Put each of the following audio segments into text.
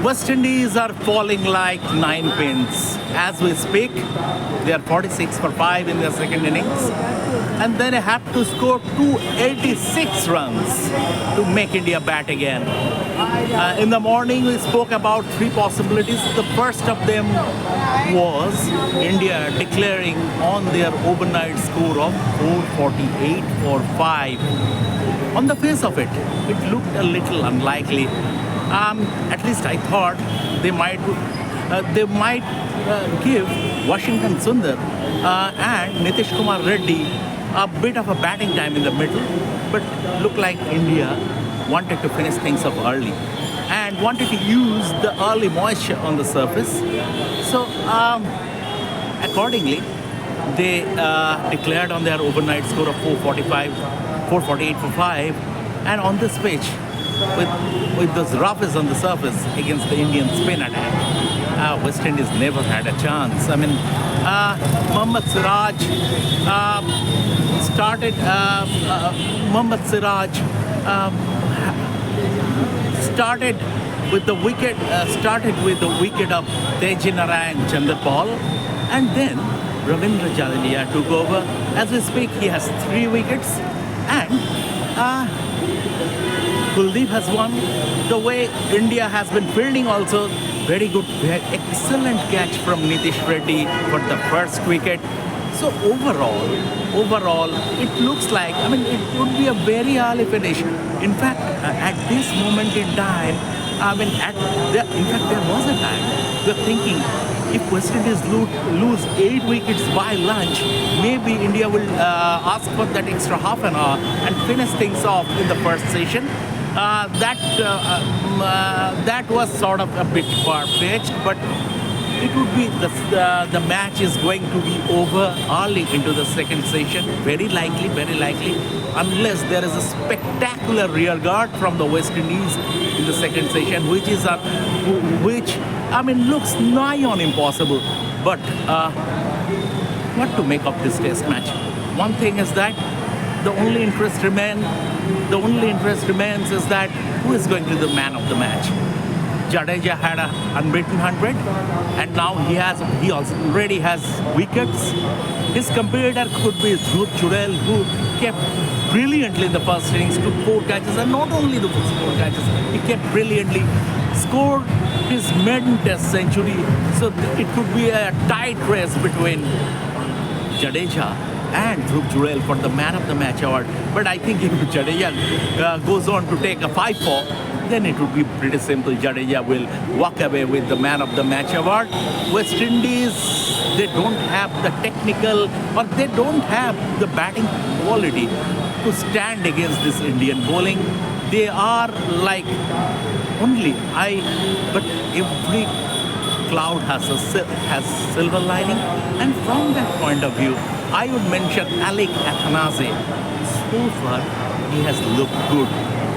West Indies are falling like nine pins. As we speak, they are 46 for 5 in their second innings. And then they have to score 286 runs to make India bat again. In the morning, we spoke about three possibilities. The first of them was India declaring on their overnight score of 448 for 5. On the face of it, it looked a little unlikely. At least I thought they might give Washington Sundar and Nitish Kumar Reddy a bit of a batting time in the middle, but looked like India wanted to finish things off early and wanted to use the early moisture on the surface. So accordingly, they declared on their overnight score of 448 for 5, and on this pitch, with those roughness on the surface against the Indian spin attack, West Indies never had a chance. I mean, Mohammad Siraj started with the wicket of Tejinarayan Chanderpaul, and then Ravindra Jadeja took over. As we speak, he has 3 wickets, and Kuldeep has won. The way India has been fielding also, very good, excellent catch from Nitish Reddy for the first wicket. So overall, it looks like, I mean, it would be a very early finish. In fact, at this moment in time, I mean, in fact, there was a time we were thinking, if West Indies lose 8 wickets by lunch, maybe India will ask for that extra half an hour and finish things off in the first session. That was sort of a bit far-fetched, but it would be the match is going to be over early into the second session, very likely, unless there is a spectacular rear guard from the West Indies in the second session, which I mean looks nigh on impossible. But what to make of this test match? One thing is that the only interest remains is that who is going to be the man of the match. Jadeja had an unbeaten 100, and now he already has wickets. His competitor could be Dhruv Jurel, who kept brilliantly in the first innings, took 4 catches, and not only the 4 catches, he kept brilliantly, scored his maiden test century. So it could be a tight race between Jadeja and Dhruv Jurel for the man of the match award. But I think if Jadeja goes on to take a 5-4, then it would be pretty simple. Jadeja will walk away with the man of the match award. West Indies, they don't have the technical, or they don't have the batting quality to stand against this Indian bowling. They are like but every cloud has silver lining, and from that point of view, I would mention Alec Athanaze. So far, he has looked good.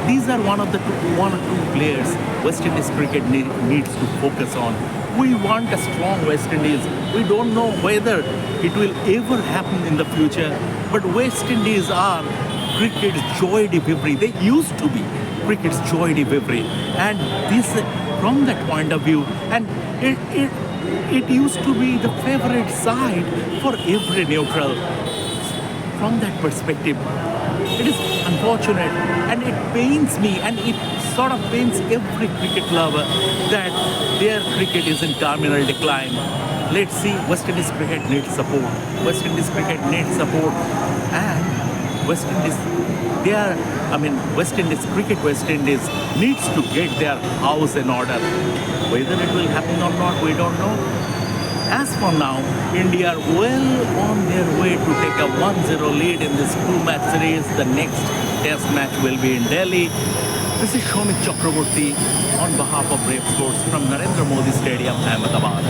These are one or two players West Indies cricket needs to focus on. We want a strong West Indies. We don't know whether it will ever happen in the future, but West Indies are cricket's joie de vivre. They used to be cricket's joie de vivre, and this, from that point of view, and it used to be the favorite side for every neutral. From that perspective, it is unfortunate, and it pains me, and it sort of pains every cricket lover that their cricket is in terminal decline. Let's see, West Indies cricket needs support. West Indies cricket needs support, and West Indies needs to get their house in order. Whether it will happen or not, we don't know. As for now, India are well on their way to take a 1-0 lead in this 2-match series. The next test match will be in Delhi. This is Shomik Chakraborty on behalf of Brave Sports from Narendra Modi Stadium, Ahmedabad.